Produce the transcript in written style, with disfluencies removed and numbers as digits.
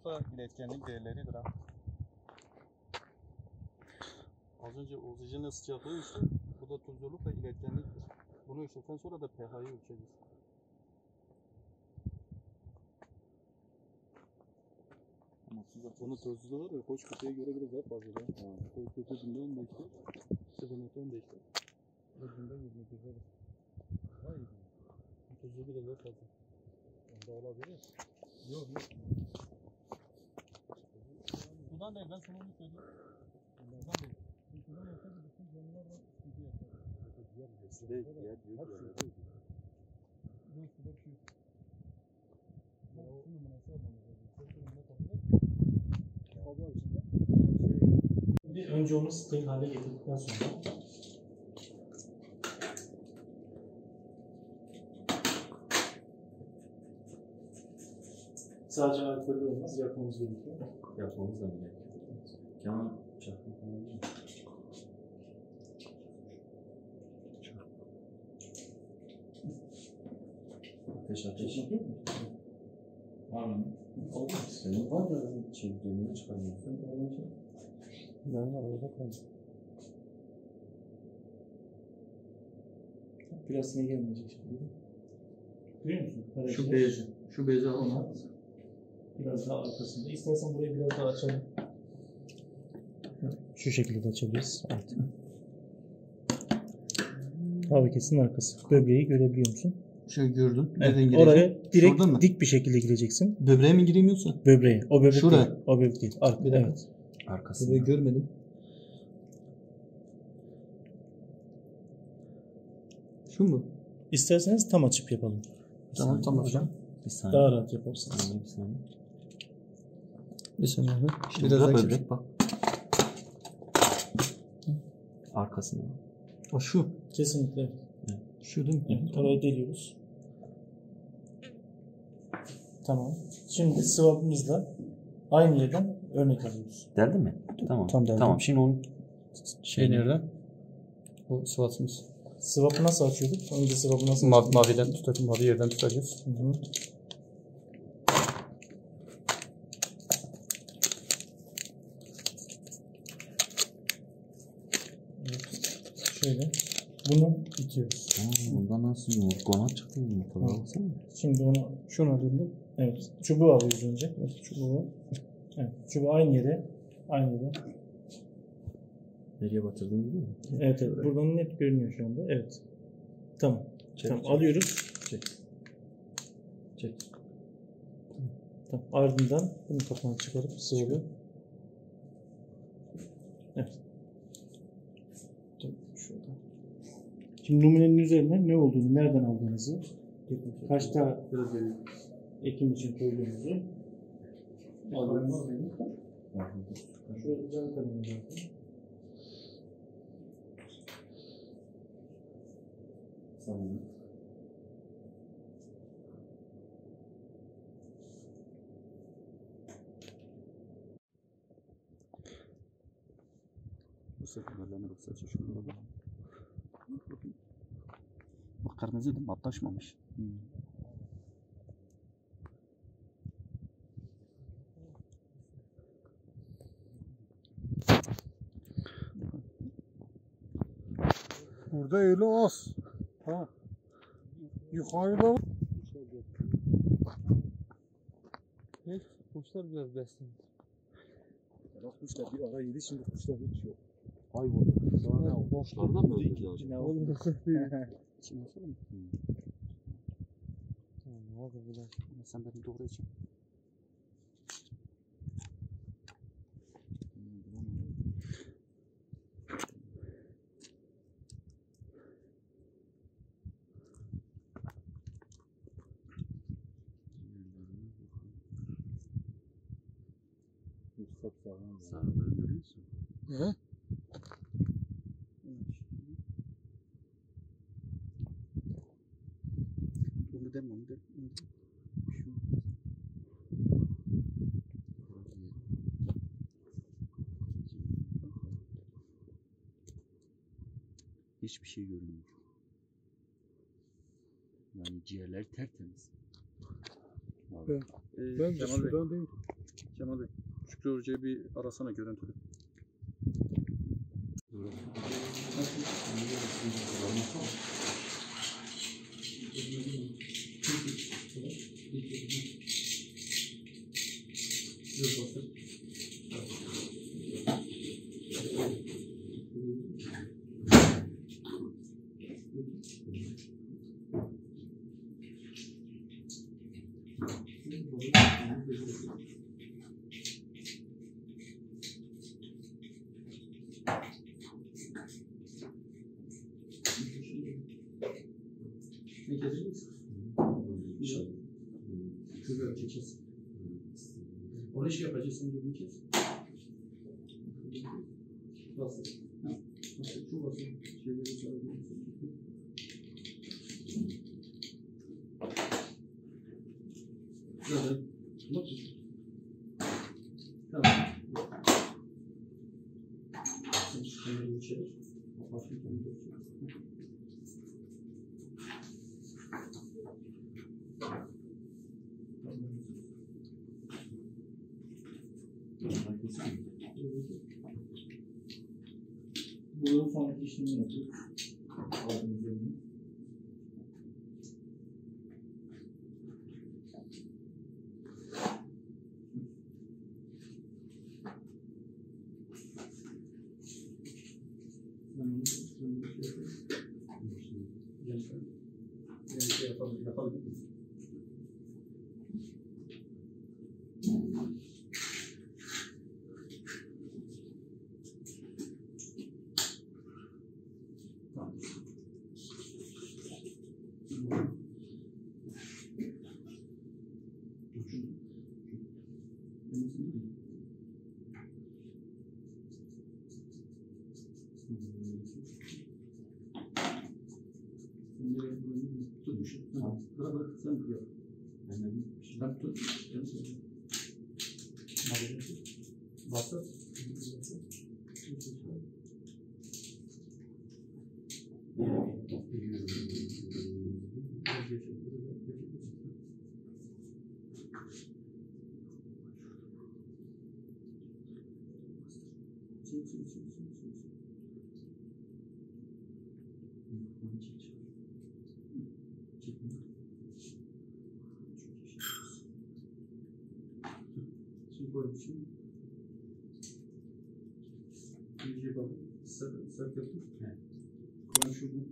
tozlulukla iletkenlik değerleridir ha. Az önce oksijenin sıcaklığı ölçtü. Bu da tuzlulukla iletkenliktir. Bunu ölçtükten sonra da pH'yi ölçeceğiz. Bunun tozluluğu var ya, hoş kutuya göre biraz daha fazla. Hoş kutu binde 15'te, 0.15'te. Binde 21'de. Hayır. Tuzluğu biraz daha fazla. Onda olabilir. Yok. Sudan değil, ben sana onu söyleyeyim. Sudan değil. Sudan olsaydı bütün canlılarla sıkıntı yaşar. Değil, diğer büyük yerler. Yok, suda bir şey yok. Ben o numarası almamız lazım. Çok numara takılır. Kablo içinde. Şimdi önce onu steril hale getirdikten sonra sadece alkollü olmaz, yakmamız gerekiyor. Yapmamız da mı gerekiyor? Kemal çakma falan değil mi? Ateş. Var mı? Olmaz. Senin var da çevirdiğini çıkarmıyorsun. Ben var orada kaldım. Biraz ne gelmeyecek şimdi. Görüyor musun? Şu bezi al. Ona biraz daha arkasında. İstersen burayı biraz daha açalım. Şu şekilde de açabiliriz. Evet. Hava kesinin arkası. Böbreği görebiliyor musun? Şöyle gördüm. Evet, oraya direkt dik bir şekilde gireceksin. Böbreğe mi gireyim yoksa? Böbreğe. O böbrek Şuraya. değil. O böbrek değil. Evet. Arkasında. Böbreği görmedim. Şu mu? İsterseniz tam açıp yapalım. Tamam hocam. Bir saniye. Daha rahat yaparsınız. Bir saniye abi. Biraz daha böbrek bak. Arkasında. O şu. Kesinlikle. Evet. Şu değil mi? Evet, orayı deliyoruz. Tamam. Şimdi swab'ımızla aynı yerden örnek alıyoruz. Deldi mi? Tamam. Tam deldi. Tamam. Şimdi onun Nerede? Bu sıvatımız. Swab'ı nasıl açıyorduk? Önce swab'ı nasıl açıyorduk? Maviden tutacağız. Mavi yerden tutacağız. Hı. Şöyle. Bunu itiyoruz. Bundan nasıl yumurtlanan çıkıyor yumurtalar baksana. Şimdi onu şunu alıyorum. Evet. Çubuğu alıyoruz önce. Evet, çubuğu. Evet. Çubuğu aynı yere. Nereye batırdın biliyor musun? Evet. Buradan net görünüyor şu anda. Evet. Tamam. Tamam. Alıyoruz. Çek. Tamam. Ardından bunu kapağını çıkarıp sıvılı. Evet. Şurada. Şimdi numunenin üzerine ne olduğunu, nereden aldığınızı, kaçta ekim için koyduğunuzu alıyorsunuz. Şu cam kalemini yapın. Sanırım. Bu seferlerine bak sadece şunlara bak. Bak kırmızı değil mi? Atlaşmamış. Burada öyle az. Ha. Yukarıda var. Evet, kuşlar biraz beslenir. Bak kuşlar bir ara yedi, şimdi kuşlar hiç yok. Kayboldu. Daha ne oldu? Kuşlardan mı öldü ki acaba? Oğlum nasıl İçin nasıl mı? Tamam, hadi biraz. Sen beni doğru için. Sarıları görüyorsun. Hı? Onu deme, onu deme. Hiçbir şey görünmüyor. Yani ciğerler tertemiz. Ben de şuradan değil. Kemal Bey, Şükrü Hoca'yı bir arasana görüntülü. Orada şey yapacaksın, bunu kes. Basın. Şu basın. Şeyleri sarabilirsin. Böyle. Bak. Tamam. Sen şu kamerayı çevir. Hafif bir tane. Bunun sonraki işlemini yapıyoruz. Aldığımız ürünü. Yapalım. Bırak sen yap. Ben tut. Basat. Şimdi koymuşum. İyice bak. Sarı kötü. Konuşuyorum.